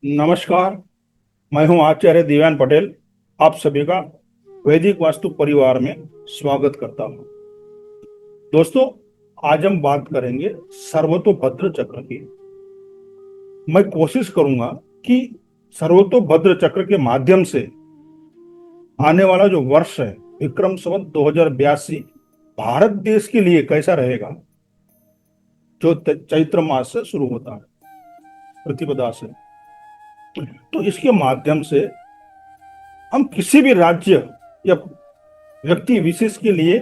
नमस्कार। मैं हूं आचार्य दिव्यान पटेल। आप सभी का वैदिक वास्तु परिवार में स्वागत करता हूं। दोस्तों, आज हम बात करेंगे सर्वतोभद्र चक्र की। मैं कोशिश करूंगा कि सर्वतोभद्र चक्र के माध्यम से आने वाला जो वर्ष है, विक्रम संवत 2082, भारत देश के लिए कैसा रहेगा, जो चैत्र मास से शुरू होता है, प्रतिपदा से। तो इसके माध्यम से हम किसी भी राज्य या व्यक्ति विशेष के लिए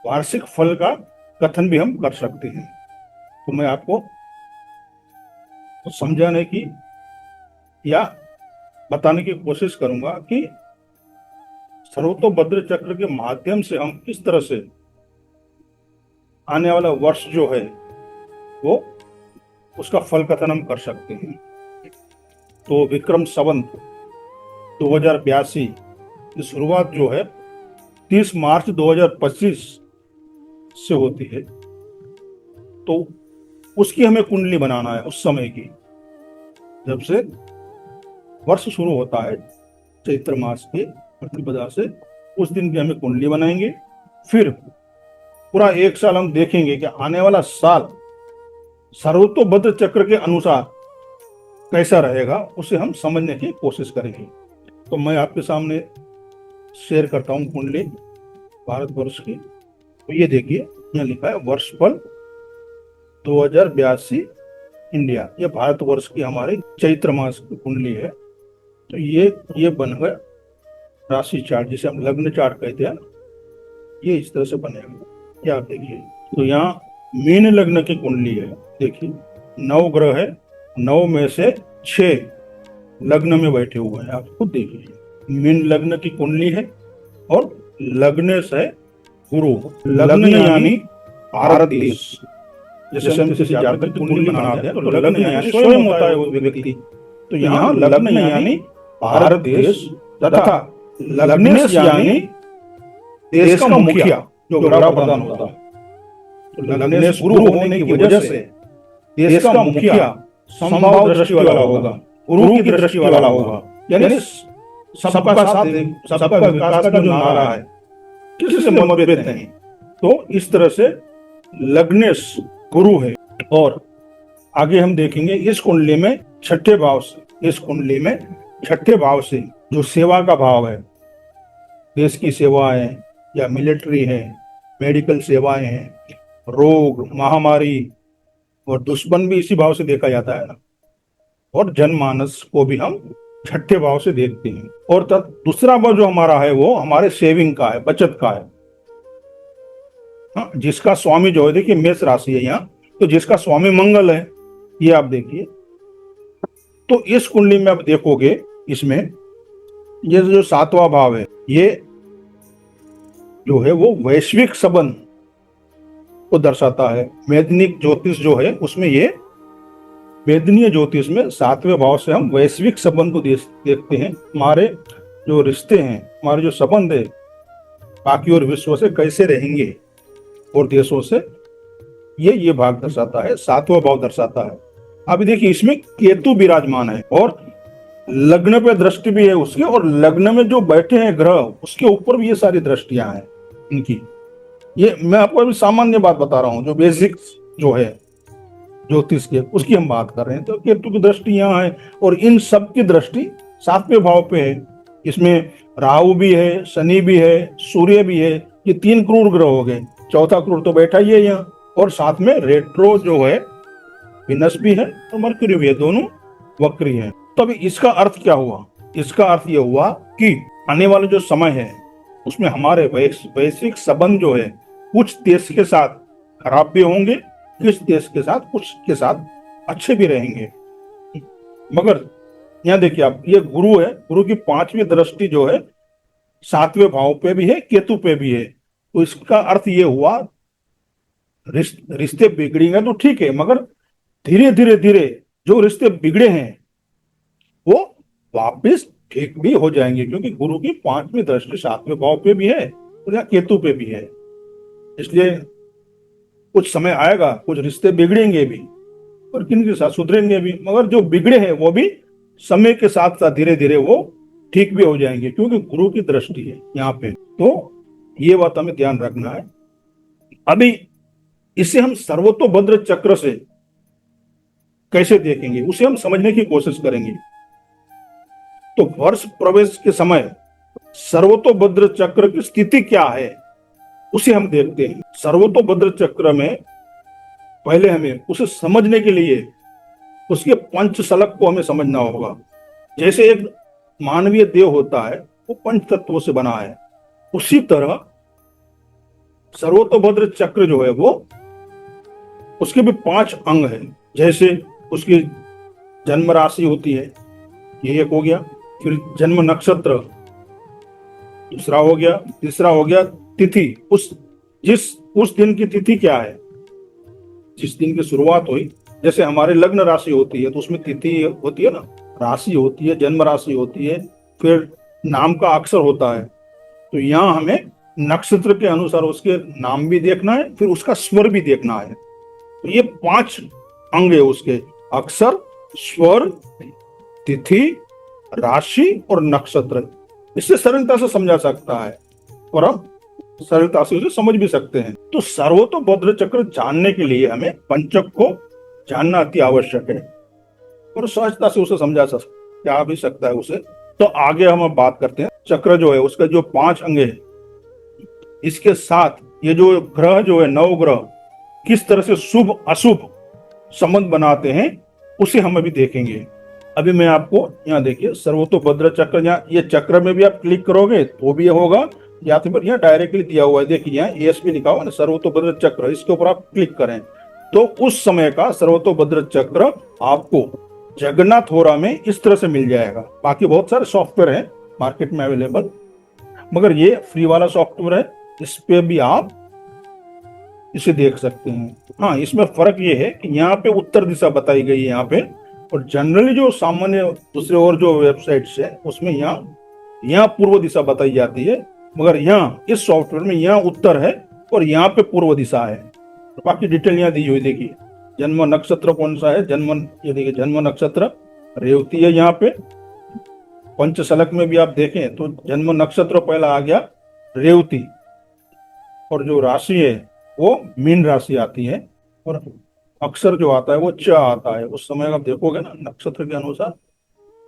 वार्षिक फल का कथन भी हम कर सकते हैं। तो मैं आपको समझाने की या बताने की कोशिश करूंगा कि सर्वतोभद्र चक्र के माध्यम से हम किस तरह से आने वाला वर्ष जो है वो उसका फल कथन हम कर सकते हैं। तो विक्रम संवत 2082 की शुरुआत जो है 30 मार्च 2025 से होती है। तो उसकी हमें कुंडली बनाना है, उस समय की, जब से वर्ष शुरू होता है चैत्र मास के प्रतिपदा से, उस दिन की हमें कुंडली बनाएंगे। फिर पूरा एक साल हम देखेंगे कि आने वाला साल सर्वतोभद्र चक्र के अनुसार कैसा रहेगा, उसे हम समझने की कोशिश करेंगे। तो मैं आपके सामने शेयर करता हूं कुंडली भारतवर्ष की। तो ये देखिए, यहाँ लिखा है वर्षफल 2082 इंडिया। ये भारतवर्ष की हमारी चैत्र मास की कुंडली है। तो ये बन गया राशि चार्ट, जिसे हम लग्न चार्ट कहते हैं। ये इस तरह से बनेगा, ये आप देखिए। तो यहाँ मीन लग्न की कुंडली है। देखिए, 9 ग्रह है, 9 में से 6 लग्न में बैठे हुए हैं। आप खुद देखिए, मीन लग्न की कुंडली है और लग्नेश है गुरु। लग्न यानी भारत देश। जैसे हम किसी जातक की कुंडली बनाते हैं तो लग्न यानी स्वयं होता है वो व्यक्ति। तो यहाँ लग्न यानी भारत देश तथा लग्नेश यानी देश का मुखिया, जो ग्रह प्रधान होता है। तो लग्नेश गुरु होने की वजह से देश का मुखिया समभाव दृष्टि वाला होगा, गुरु की दृष्टि वाला होगा। यानी सबका साथ, सबका विकास का जो नारा है, किसी से मतभेद नहीं। तो इस तरह से लग्नेश गुरु है। और आगे हम देखेंगे इस कुंडली में छठे भाव से, इस कुंडली में छठे भाव से जो सेवा का भाव है, देश की सेवाएं या मिलिट्री है, मेडिकल सेवाएं हैं, रोग महामारी और दुश्मन भी इसी भाव से देखा जाता है ना। और जनमानस को भी हम छठे भाव से देखते हैं। और दूसरा भाव जो हमारा है वो हमारे सेविंग का है, बचत का है। हाँ, जिसका स्वामी जो है, देखिए मेष राशि है यहाँ, तो जिसका स्वामी मंगल है, ये आप देखिए। तो इस कुंडली में आप देखोगे, इसमें ये जो 7वां भाव है, ये जो है वो वैश्विक संबंध को दर्शाता है। वैदिक ज्योतिष जो है उसमें ये, वेदनीय ज्योतिष में 7वें भाव से हम वैश्विक संबंध को देखते हैं। हमारे जो रिश्ते हैं, हमारे जो संबंध है बाकी और विश्व से कैसे रहेंगे और देशों से, ये भाग दर्शाता है, 7वां भाव दर्शाता है। अभी देखिए, इसमें केतु विराजमान है और लग्न पे दृष्टि भी है उसके, और लग्न में जो बैठे हैं ग्रह उसके ऊपर भी ये सारी दृष्टियां हैं इनकी। ये मैं आपको अभी सामान्य बात बता रहा हूं, जो बेसिक जो है ज्योतिष के, उसकी हम बात कर रहे हैं। तो केतु की दृष्टि यहाँ है और इन सब की दृष्टि 7वें भाव पे है। इसमें राहु भी है, शनि भी है, सूर्य भी है। ये 3 क्रूर ग्रह हो गए, चौथा क्रूर तो बैठा ही है यहाँ। और साथ में रेट्रो जो है, विनस भी है और मरकरी भी है, दोनों वक्री है। तो अभी इसका अर्थ क्या हुआ? इसका अर्थ ये हुआ कि आने वाला जो समय है उसमें हमारे वैश्विक संबंध जो है, कुछ देश के साथ खराब भी होंगे, कुछ देश के साथ, कुछ के साथ अच्छे भी रहेंगे। मगर यहाँ देखिए आप, ये गुरु है, गुरु की 5वीं दृष्टि जो है 7वें भाव पे भी है, केतु पे भी है। तो इसका अर्थ ये हुआ, रिश्ते बिगड़ेंगे तो ठीक है, मगर धीरे धीरे धीरे जो रिश्ते बिगड़े हैं वो वापस ठीक भी हो जाएंगे, क्योंकि गुरु की 5वीं दृष्टि 7वें भाव पे भी है और यहाँ केतु पे भी है। इसलिए कुछ समय आएगा, कुछ रिश्ते बिगड़ेंगे भी और किन के साथ सुधरेंगे भी, मगर जो बिगड़े हैं वो भी समय के साथ साथ धीरे धीरे वो ठीक भी हो जाएंगे, क्योंकि गुरु की दृष्टि है यहाँ पे। तो ये बात हमें ध्यान रखना है। अभी इसे हम सर्वतोभद्र चक्र से कैसे देखेंगे, उसे हम समझने की कोशिश करेंगे। तो वर्ष प्रवेश के समय सर्वतोभद्र चक्र की स्थिति क्या है उसे हम देखते हैं। सर्वतोभद्र चक्र में पहले हमें उसे समझने के लिए उसके पंचशलक को हमें समझना होगा। जैसे एक मानवीय देह होता है वो पंच तत्वों से बना है, उसी तरह सर्वतोभद्र चक्र जो है वो उसके भी 5 अंग है। जैसे उसकी जन्म राशि होती है, ये एक हो गया। फिर जन्म नक्षत्र दूसरा हो गया। तीसरा हो गया तिथि, उस दिन की तिथि क्या है, जिस दिन की शुरुआत हुई। जैसे हमारे लग्न राशि होती है तो उसमें तिथि होती है ना, राशि होती है, जन्म राशि होती है, फिर नाम का अक्षर होता है। तो यहाँ हमें नक्षत्र के अनुसार उसके नाम भी देखना है, फिर उसका स्वर भी देखना है। तो ये 5 अंग है उसके, अक्षर, स्वर, तिथि, राशि और नक्षत्र। इससे सरलता से समझा सकता है और हम सरलता से उसे समझ भी सकते हैं। तो सर्वतोभद्र चक्र जानने के लिए हमें पंचक को जानना अति आवश्यक है और सहजता से उसे समझा जा भी सकता है उसे। तो आगे हम अब बात करते हैं चक्र जो है उसका जो 5 अंग है, इसके साथ ये जो ग्रह जो है, 9 ग्रह किस तरह से शुभ अशुभ संबंध बनाते हैं उसे हम अभी देखेंगे। अभी मैं आपको यहाँ देखिए सर्वतोभद्र चक्र, यहाँ ये चक्र में भी आप क्लिक करोगे तो भी ये होगा, या फिर यहाँ डायरेक्टली दिया हुआ है, देखिए यहाँ एस भी लिखा हुआ है सर्वतोभद्र चक्र, इसके ऊपर आप क्लिक करें तो उस समय का सर्वतोभद्र चक्र आपको जगन्नाथ होरा में इस तरह से मिल जाएगा। बाकी बहुत सारे सॉफ्टवेयर हैं मार्केट में अवेलेबल, मगर ये फ्री वाला सॉफ्टवेयर है, इस पे भी आप इसे देख सकते हैं। हाँ, इसमें फर्क ये है कि यहाँ पे उत्तर दिशा बताई गई है यहाँ पे, और जनरली जो सामान्य दूसरे और जो वेबसाइट्स है उसमें यहाँ पूर्व दिशा बताई जाती है, मगर यहाँ इस सॉफ्टवेयर में यहाँ उत्तर है और यहाँ पे पूर्व दिशा है। बाकी डिटेल यहाँ दी हुई देखिए, जन्म नक्षत्र कौन सा है, ये देखिए जन्म नक्षत्र रेवती है। यहाँ पे पंचशलक में भी आप देखें तो जन्म नक्षत्र पहला आ गया रेवती, और जो राशि है वो मीन राशि आती है, और अक्षर जो आता है वो च आता है। उस समय आप देखोगे ना नक्षत्र के अनुसार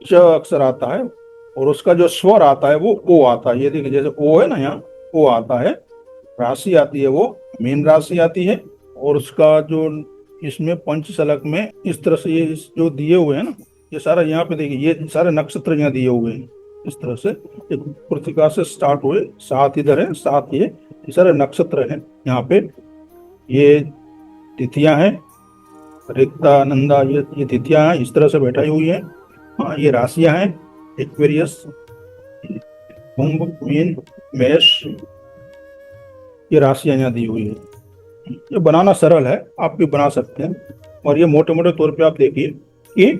च अक्षर आता है, और उसका जो स्वर आता है वो ओ आता है। ये देखिए जैसे ओ है ना, यहाँ ओ आता है। राशि आती है वो मीन राशि आती है, और उसका जो इसमें पंचशलक में इस तरह से ये जो दिए हुए हैं ना, ये सारा यहाँ पे देखिए, ये सारे नक्षत्र यहाँ दिए हुए हैं इस तरह से। कृतिका से स्टार्ट हुए, 7 इधर है, 7 ये सारे नक्षत्र हैं यहाँ पे। ये तिथियां हैं, रिक्ता नंदा, ये तिथियां हैं, इस तरह से बैठाई हुई है। हाँ, ये राशियां हैं, एक्वेरियस, कुंभ, मीन, मेष, ये राशियां यहाँ दी हुई है। ये बनाना सरल है, आप भी बना सकते हैं। और ये मोटे मोटे तौर पे आप देखिए कि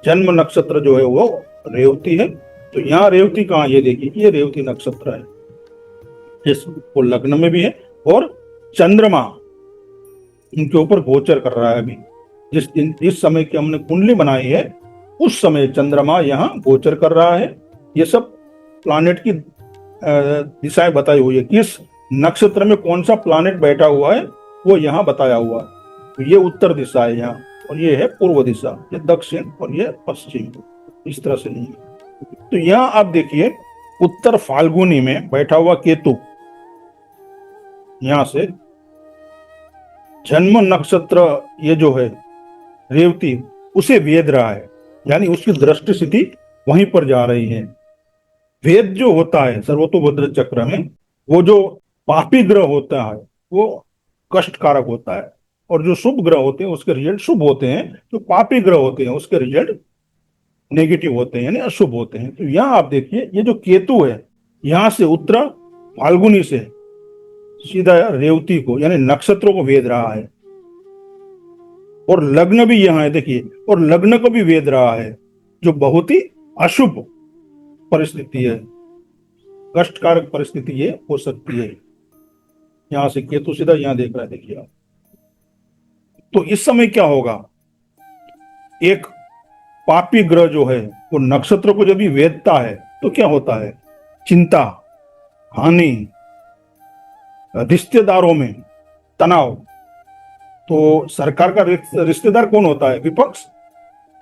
जन्म नक्षत्र जो है वो रेवती है। तो यहाँ रेवती कहाँ, ये देखिए ये रेवती नक्षत्र है, इसको लग्न में भी है, और चंद्रमा इनके ऊपर गोचर कर रहा है। अभी जिस समय की हमने कुंडली बनाई है उस समय चंद्रमा यहाँ गोचर कर रहा है। ये सब प्लानेट की दिशाएं बताई हुई है, किस नक्षत्र में कौन सा प्लानेट बैठा हुआ है वो यहाँ बताया हुआ है। तो ये उत्तर दिशा है यहाँ, और ये है पूर्व दिशा, ये दक्षिण और ये पश्चिम, इस तरह से नहीं है। तो यहाँ आप देखिए उत्तर फाल्गुनी में बैठा हुआ केतु यहां से जन्म नक्षत्र ये जो है रेवती उसे वेद रहा है, यानी उसकी दृष्टि स्थिति वहीं पर जा रही है। वेद जो होता है सर्वतोभद्र चक्र में, वो जो पापी ग्रह होता है वो कष्टकारक होता है, और जो शुभ ग्रह होते हैं उसके रिजल्ट शुभ होते हैं। जो पापी ग्रह होते हैं उसके रिजल्ट नेगेटिव होते हैं, यानी अशुभ होते हैं। तो यहाँ आप देखिए ये जो केतु है यहां से उत्तर फाल्गुनी से सीधा रेवती को यानी नक्षत्रों को वेद रहा है, और लग्न भी यहाँ है देखिए, और लग्न को भी वेद रहा है, जो बहुत ही अशुभ परिस्थिति है, कष्टकारक परिस्थिति ये हो सकती है। यहां से केतु सीधा यहां देख रहा है, देखिए आप। तो इस समय क्या होगा, एक पापी ग्रह जो है वो नक्षत्र को जब भी वेधता है तो क्या होता है? चिंता, हानि, रिश्तेदारों में तनाव। तो सरकार का रिश्तेदार कौन होता है? विपक्ष।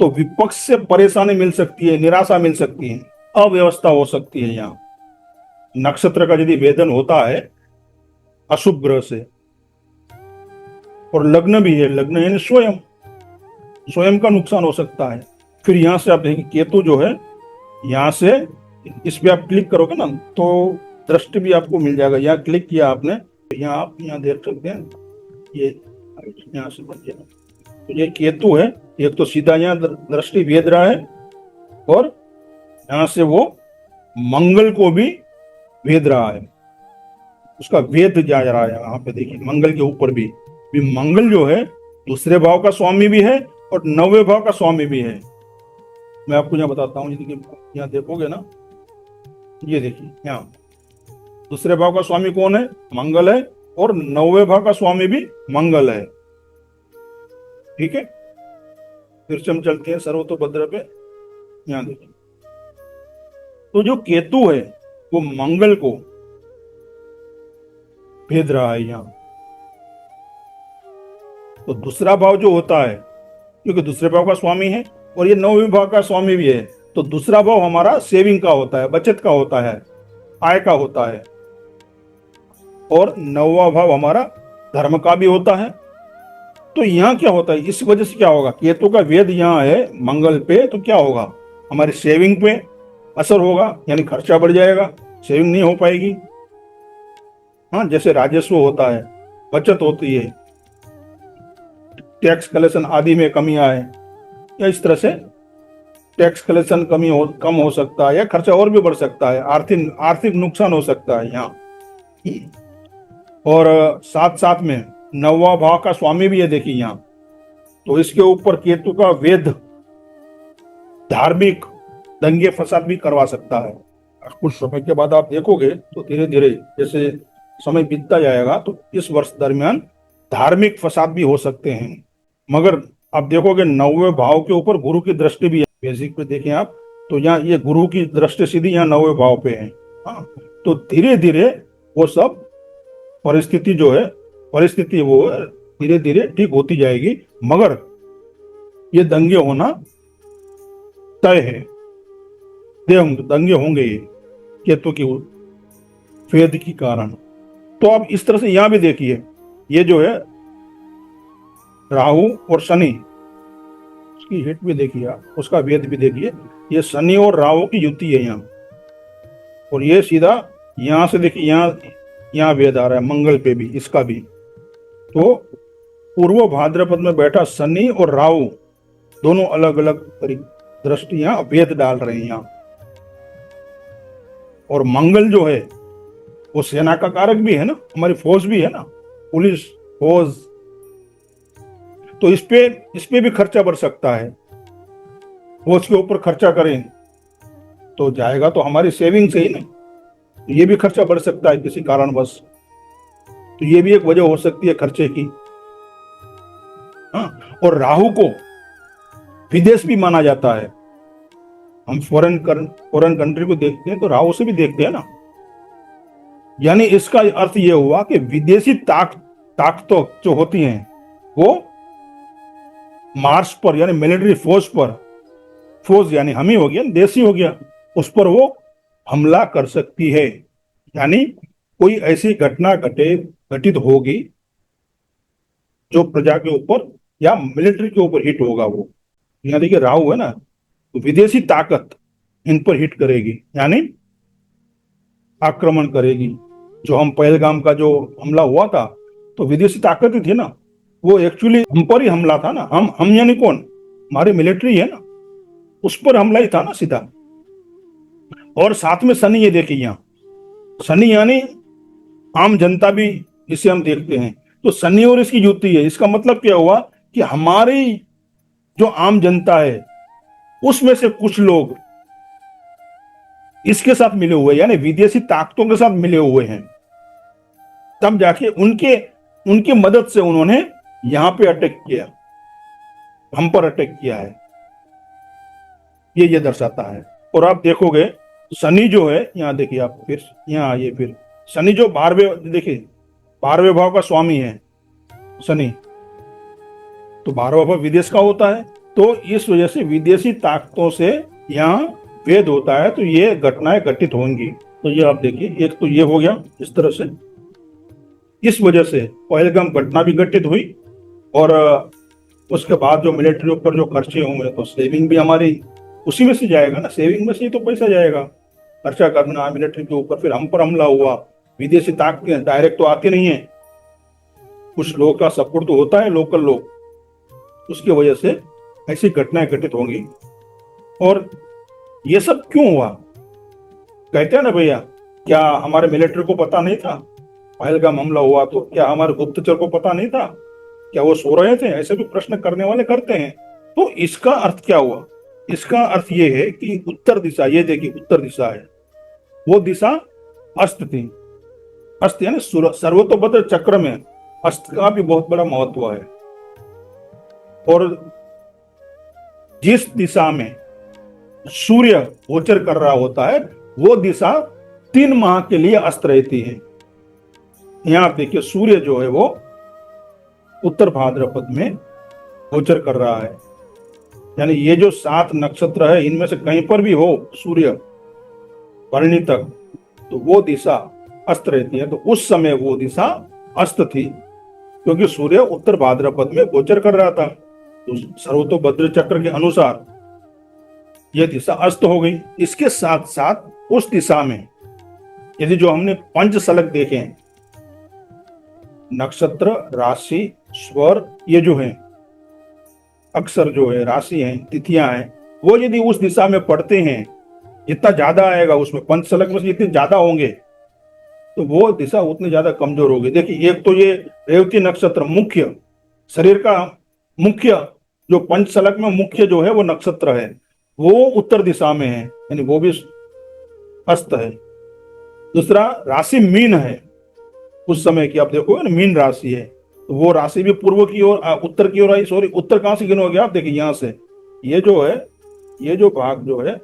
तो विपक्ष से परेशानी मिल सकती है, निराशा मिल सकती है, अव्यवस्था हो सकती है। यहाँ नक्षत्र का यदि वेदन होता है अशुभ ग्रह से, और लग्न भी है, लग्न यानी स्वयं, स्वयं का नुकसान हो सकता है। फिर यहां से आप देखिए केतु जो है, यहां से इस पे आप क्लिक करोगे ना तो दृष्टि भी आपको मिल जाएगा। यहाँ क्लिक किया आपने, यहाँ आप यहाँ देख सकते हैं, ये यहाँ से बन गया। तो ये केतु है, एक तो सीधा यहाँ दृष्टि भेद रहा है, और यहां से वो मंगल को भी भेद रहा है, उसका वेद जा रहा है। यहाँ पे देखिए मंगल के ऊपर भी मंगल जो है दूसरे भाव का स्वामी भी है और नौवें भाव का स्वामी भी है। मैं आपको यहाँ बताता हूँ, यहाँ देखोगे ना, ये देखिए यहाँ दूसरे भाव का स्वामी कौन है? मंगल है, और नौवें भाव का स्वामी भी मंगल है। ठीक है, फिर से हम चलते हैं सर्वतोभद्र पे। यहाँ देखिए, तो जो केतु है वो मंगल को भेद रहा है यहाँ। तो दूसरा भाव जो होता है, क्योंकि दूसरे भाव का स्वामी है और ये नौवें भाव का स्वामी भी है, तो दूसरा भाव हमारा सेविंग का होता है, बचत का होता है, आय का होता है। और नौवां भाव हमारा धर्म का भी होता है। तो यहाँ क्या होता है, इस वजह से क्या होगा, केतु का वेद यहाँ है मंगल पे, तो क्या होगा, हमारी सेविंग पे असर होगा, यानी खर्चा बढ़ जाएगा, सेविंग नहीं हो पाएगी। हाँ, जैसे राजस्व होता है, बचत होती है, टैक्स कलेक्शन आदि में कमी आए, या इस तरह से टैक्स कलेक्शन कम हो सकता है, या खर्चा और भी बढ़ सकता है, आर्थिक नुकसान हो सकता है यहाँ। और साथ साथ में नौवां भाव का स्वामी भी है, देखिए यहाँ। तो इसके ऊपर केतु का वेद धार्मिक दंगे फसाद भी करवा सकता है। कुछ समय के बाद आप देखोगे तो धीरे धीरे जैसे समय बीतता जाएगा तो इस वर्ष दरमियान धार्मिक फसाद भी हो सकते हैं। मगर आप देखोगे नौवें भाव के ऊपर गुरु की दृष्टि भी है। बेसिक पे देखें आप तो यहाँ ये गुरु की दृष्टि सीधी यहाँ नौवें भाव पे है। हाँ, तो धीरे धीरे वो सब परिस्थिति जो है, परिस्थिति वो धीरे धीरे ठीक होती जाएगी। मगर ये दंगे होना तय है, दंगे होंगे ये केतु की वेद के कारण। तो आप इस तरह से यहां भी देखिए, ये जो है राहु और शनि, उसकी हिट भी देखिए आप, उसका वेद भी देखिए। ये शनि और राहु की युति है यहाँ, और ये सीधा यहां से देखिए, यहाँ वेद आ रहा है मंगल पे भी, इसका भी। तो पूर्व भाद्रपद में बैठा शनि और राहु दोनों अलग अलग दृष्टियां वेद डाल रहे हैं यहाँ। और मंगल जो है वो सेना का कारक भी है ना, हमारी फौज भी है ना, पुलिस फौज। तो इस पे भी खर्चा बढ़ सकता है। फौज के ऊपर खर्चा करें तो जाएगा तो हमारी सेविंग से ही ना, ये भी खर्चा बढ़ सकता है किसी कारणवश। तो ये भी एक वजह हो सकती है खर्चे की। हाँ, और राहु को विदेश भी माना जाता है। हम फॉरेन कंट्री को देखते हैं तो राहु से भी देखते हैं ना। यानी इसका अर्थ यह हुआ कि विदेशी ताकतों जो होती हैं वो मार्स पर, यानी मिलिट्री फोर्स पर, फोर्स यानी हम ही हो गया, देश ही हो गया, उस पर वो हमला कर सकती है। यानी कोई ऐसी घटना घटित होगी जो प्रजा के ऊपर या मिलिट्री के ऊपर हिट होगा। वो यहाँ देखिए राहु है ना, तो विदेशी ताकत इन पर हिट करेगी, यानी आक्रमण करेगी। जो हम पहलगाम का जो हमला हुआ था तो विदेशी ताकत ही थी ना, वो एक्चुअली हम पर ही हमला था ना। हम यानी कौन, हमारी मिलिट्री है ना, उस पर हमला ही था ना सीधा। और साथ में शनि, ये देखिए यहाँ शनि यानी आम जनता भी इसे हम देखते हैं। तो शनि और इसकी युति है, इसका मतलब क्या हुआ कि हमारी जो आम जनता है उसमें से कुछ लोग इसके साथ मिले हुए, यानी विदेशी ताकतों के साथ मिले हुए हैं। तब जाके उनकी मदद से उन्होंने यहां पे अटैक किया, हम पर अटैक किया है। ये दर्शाता है। और आप देखोगे शनि जो है, यहाँ देखिए आप, फिर यहाँ आइए, फिर शनि जो 12वें, देखिए 12वें भाव का स्वामी है शनि, तो 12वां भाव विदेश का होता है। तो इस वजह से विदेशी ताकतों से यहाँ भेद होता है, तो ये घटनाएं घटित होंगी। तो ये आप देखिए, एक तो ये हो गया इस तरह से, इस वजह से पहलगाम घटना भी घटित हुई। और उसके बाद जो मिलिट्री ऊपर जो खर्चे होंगे, तो सेविंग भी हमारी उसी में से जाएगा ना, सेविंग में से ही तो पैसा जाएगा, खर्चा करना मिलिट्री के ऊपर। फिर हम पर हमला हुआ, विदेशी ताकतें डायरेक्ट तो आती नहीं है, कुछ लोगों का सपोर्ट तो होता है, लोकल लोग, उसकी वजह से ऐसी घटनाएं घटित होंगी। और ये सब क्यों हुआ, कहते हैं ना भैया, क्या हमारे मिलिट्री को पता नहीं था पहलगाम हमला हुआ, तो क्या हमारे गुप्तचर को पता नहीं था, क्या वो सो रहे थे, ऐसे भी प्रश्न करने वाले करते हैं। तो इसका अर्थ क्या हुआ, इसका अर्थ ये है कि उत्तर दिशा, ये देखिए उत्तर दिशा है, वो दिशा अस्त थी। अस्त यानी सर्वतोभद्र चक्र में अस्त का भी बहुत बड़ा महत्व है। और जिस दिशा में सूर्य गोचर कर रहा होता है, वो दिशा 3 माह के लिए अस्त रहती है। यहां आप देखिए, सूर्य जो है वो उत्तर भाद्रपद में गोचर कर रहा है, यानी ये जो 7 नक्षत्र है, इनमें से कहीं पर भी हो सूर्य भरणी तक, तो वो दिशा अस्त रहती है। तो उस समय वो दिशा अस्त थी, क्योंकि सूर्य उत्तर भाद्रपद में गोचर कर रहा था। तो सर्वतोभद्र चक्र के अनुसार यह दिशा अस्त हो गई। इसके साथ साथ उस दिशा में यदि जो हमने पंचसलक देखे, नक्षत्र, राशि, स्वर, ये जो है अक्षर जो है, राशि है, तिथियां हैं, वो यदि उस दिशा में पढ़ते हैं, जितना ज्यादा आएगा उसमें, पंचसलक में से जितने ज्यादा होंगे, तो वो दिशा उतनी ज्यादा कमजोर होगी। देखिए, एक तो ये रेवती नक्षत्र मुख्य, शरीर का मुख्य, जो पंचसलक में मुख्य जो है वो नक्षत्र है, वो उत्तर दिशा में है, यानी वो भी अस्त है। दूसरा, राशि मीन है, उस समय की आप देखोगे ना, मीन राशि है, तो वो राशि भी पूर्व की ओर, उत्तर की ओर आई। सॉरी, उत्तर कहां से गिनोगे आप, देखिए यहां से, ये जो है, ये जो भाग जो है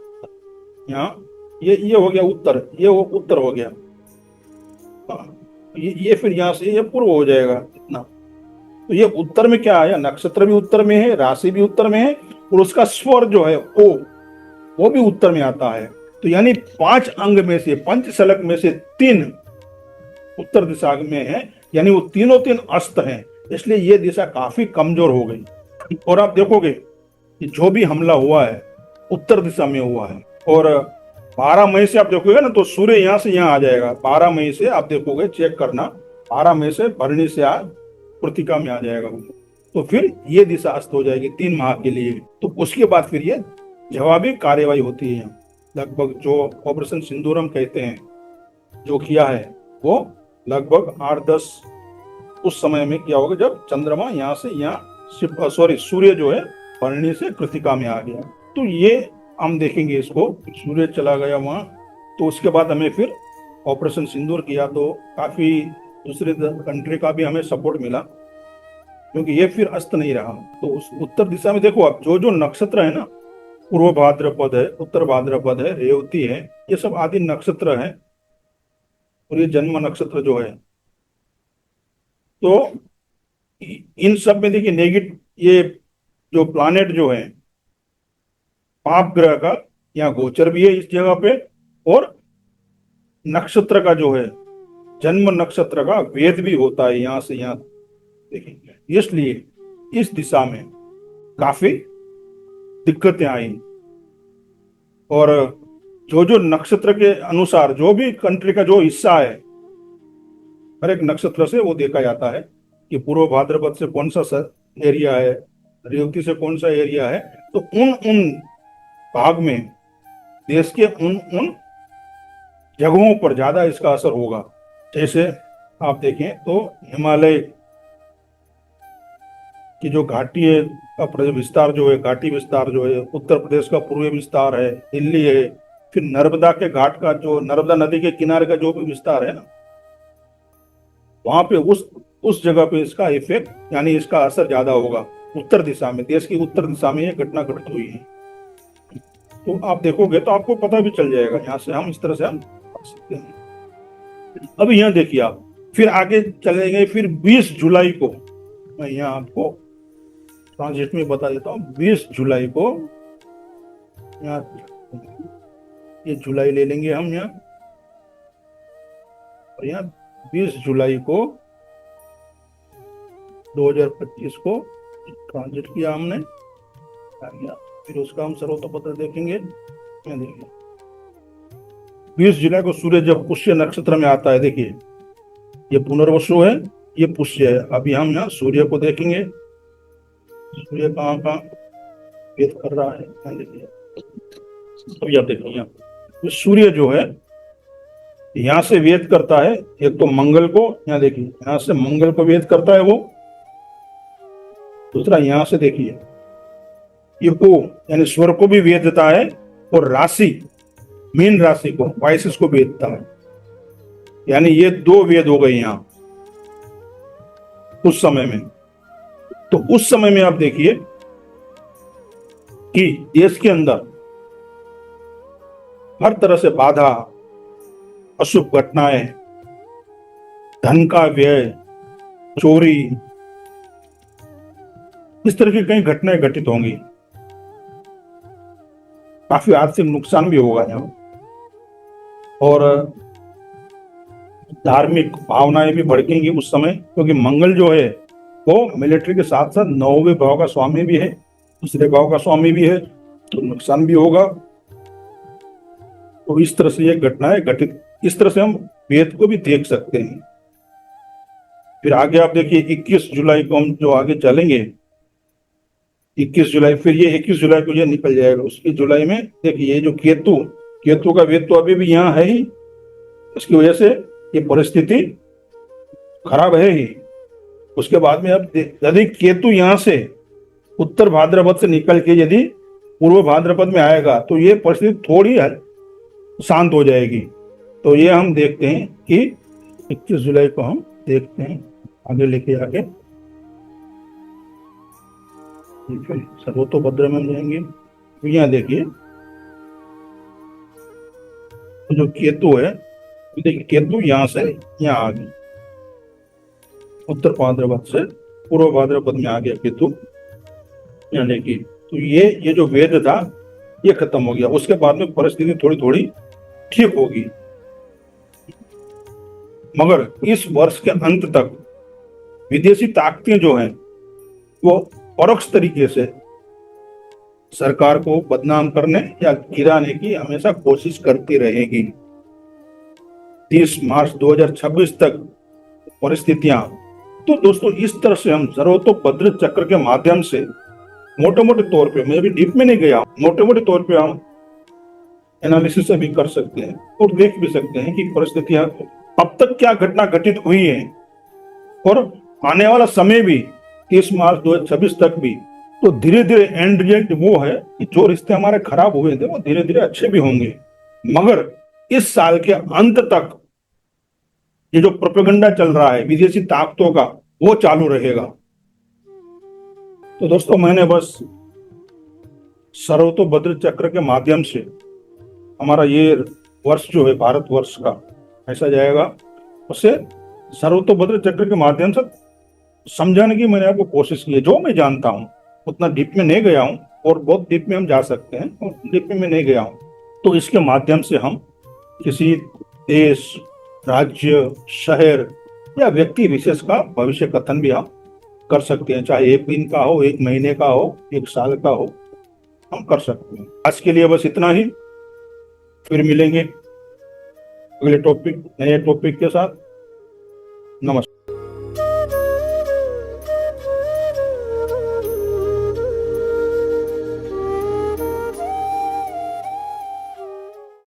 यहाँ, ये हो गया उत्तर, ये वो उत्तर हो गया। ये फिर यहाँ से ये पूर्व हो जाएगा इतना। तो ये उत्तर में क्या आया, नक्षत्र भी उत्तर में है, राशि भी उत्तर में है, और उसका स्वर जो है वो भी उत्तर में आता है। तो यानी 5 अंग में से, पंचसलक में से 3 उत्तर दिशा में है, यानी वो तीनों 3 अस्त हैं, इसलिए ये दिशा काफी कमजोर हो गई। और आप देखोगे कि जो भी हमला हुआ है उत्तर दिशा में हुआ है। और 12 मई से आप देखोगे ना, तो सूर्य यहाँ से यहाँ आ जाएगा। 12 मई से आप देखोगे, चेक करना, 12 मई से भरणी से कृतिका में आ जाएगा वो। तो फिर ये दिशा अस्त हो जाएगी 3 माह के लिए। तो उसके बाद फिर ये जवाबी कार्यवाही होती है। लगभग जो ऑपरेशन सिंदूरम कहते हैं, जो किया है, वो लगभग 8-10 उस समय में किया होगा, जब चंद्रमा यहाँ से यहाँ, सूर्य जो है भरणी से कृतिका में आ गया। तो ये हम देखेंगे इसको, सूर्य चला गया वहां। तो उसके बाद हमें फिर ऑपरेशन सिंदूर किया, तो काफी दूसरे कंट्री का भी हमें सपोर्ट मिला, क्योंकि ये फिर अस्त नहीं रहा। तो उस उत्तर दिशा में देखो आप, जो जो नक्षत्र है ना, पूर्व भाद्रपद है, उत्तर भाद्रपद है, रेवती है, ये सब आदि नक्षत्र है। और ये जन्म नक्षत्र जो है, तो इन सब में देखिए नेगेटिव, ये जो प्लानेट जो है, पाप ग्रह का यहाँ गोचर भी है इस जगह पे, और नक्षत्र का जो है, जन्म नक्षत्र का वेद भी होता है यहाँ से यहाँ, देखिए। इसलिए इस दिशा में काफी दिक्कतें आई। और जो जो नक्षत्र के अनुसार, जो भी कंट्री का जो हिस्सा है, हर एक नक्षत्र से वो देखा जाता है कि पूर्व भाद्रपद से कौन सा एरिया है, रेवती से कौन सा एरिया है। तो उन उन भाग में, देश के उन उन जगहों पर ज्यादा इसका असर होगा। जैसे आप देखें तो हिमालय की जो घाटी है का विस्तार जो है, घाटी विस्तार जो है, उत्तर प्रदेश का पूर्वी विस्तार है, दिल्ली है, फिर नर्मदा के घाट का जो, नर्मदा नदी के किनारे का जो भी विस्तार है ना, वहां पे उस जगह पे इसका इफेक्ट, यानी इसका असर ज्यादा होगा। उत्तर दिशा में, देश की उत्तर दिशा में ये घटना घटित हुई है। तो आप देखोगे तो आपको पता भी चल जाएगा। यहाँ से हम इस तरह से हम पढ़ सकते हैं। अब यहाँ देखिए आप, फिर आगे चले गए, फिर 20 जुलाई को, मैं यहाँ आपको ट्रांजिट में बता देता हूँ। 20 जुलाई को यहाँ, ये जुलाई ले लेंगे हम यहाँ, और यहाँ 20 जुलाई को 2025 को ट्रांजिट किया हमने, आ गया। फिर उसका हम सर्वोत्तपत्र देखेंगे। यहाँ देखिए 20 जुलाई को सूर्य जब पुष्य नक्षत्र में आता है, देखिए ये पुनर्वसु है, ये पुष्य है। अभी हम यहाँ सूर्य को देखेंगे, सूर्य कहाँ कहाँ वेद कर रहा है, यहाँ देखिए। अभी आप देखिए यहाँ तो सूर्य जो है यहाँ से वेद करता है, एक तो मंगल को, यहाँ देखिए यहाँ से मंगल को वेद करता है वो। दूसरा यहाँ से देखिए ये को यानी स्वर को भी वेद देता है, और राशि मीन राशि को, वाइसिस को वेदता है। यानी ये 2 वेद हो गए यहाँ उस समय में। तो उस समय में आप देखिए कि देश के अंदर हर तरह से बाधा, अशुभ घटनाएं, धन का व्यय, चोरी, इस तरह की कई घटनाएं घटित होंगी। काफी आर्थिक नुकसान भी होगा यहाँ, और धार्मिक भावनाएं भी भड़केंगी उस समय, क्योंकि मंगल जो है वो मिलिट्री के साथ साथ 9वें भाव का स्वामी भी है, दूसरे भाव का स्वामी भी है, तो नुकसान भी होगा। तो इस तरह से ये घटनाएं घटित, इस तरह से हम वेद को भी देख सकते हैं। फिर आगे आप देखिए 21 जुलाई को हम जो आगे चलेंगे, 21 जुलाई, फिर ये 21 जुलाई को ये निकल जाएगा। उसकी जुलाई में देखिए ये जो केतु का वेद तो अभी भी यहाँ है ही, इसकी वजह से ये परिस्थिति खराब है ही। उसके बाद में अब यदि केतु यहाँ से उत्तर भाद्रपद से निकल के यदि पूर्व भाद्रपद में आएगा तो ये परिस्थिति थोड़ी शांत हो जाएगी। तो ये हम देखते हैं कि 21 जुलाई को हम देखते हैं, आगे लेके आके सर्वोत्तभद्र में जाएंगे। तो यहाँ देखिए जो केतु है, देखिए केतु यहाँ से यहाँ आ गया, उत्तर भाद्रपद से पूर्व भाद्रपद में आ गया केतु, यहाँ देखिए। तो ये जो वेद था ये खत्म हो गया। उसके बाद में परिस्थिति थोड़ी थोड़ी ठीक होगी, मगर इस वर्ष के अंत तक विदेशी ताकतें जो हैं वो परोक्ष तरीके से सरकार को बदनाम करने या गिराने की हमेशा कोशिश करती रहेगी। 30 मार्च 2026 तक परिस्थितियां, तो दोस्तों इस तरह से हम सर्वतोभद्र चक्र के माध्यम से मोटे मोटे तौर पे, मैं भी डीप में नहीं गया, मोटे मोटे तौर पे हम एनालिसिस भी कर सकते हैं और देख भी सकते हैं कि परिस्थितियां अब तक क्या घटना घटित हुई है, और आने वाला समय भी 30 मार्च 2026 तक भी। तो धीरे धीरे एंड रिजल्ट वो है कि जो रिश्ते हमारे खराब हुए थे वो धीरे धीरे अच्छे भी होंगे, मगर इस साल के अंत तक ये जो प्रोपेगेंडा चल रहा है विदेशी ताकतों का वो चालू रहेगा। तो दोस्तों मैंने बस सर्वतोभद्र चक्र के माध्यम से हमारा ये वर्ष जो है भारत वर्ष का ऐसा जाएगा, उसे सर्वतोभद्र चक्र के माध्यम से समझाने की मैंने आपको कोशिश की है। जो मैं जानता हूँ उतना डीप में नहीं गया हूँ, और बहुत डीप में हम जा सकते हैं, और डीप में नहीं गया हूँ। तो इसके माध्यम से हम किसी देश, राज्य, शहर या व्यक्ति विशेष का भविष्य कथन भी हम कर सकते हैं, चाहे 1 दिन का हो, 1 महीने का हो, 1 साल का हो, हम कर सकते हैं। आज के लिए बस इतना ही, फिर मिलेंगे अगले टॉपिक, नए टॉपिक के साथ।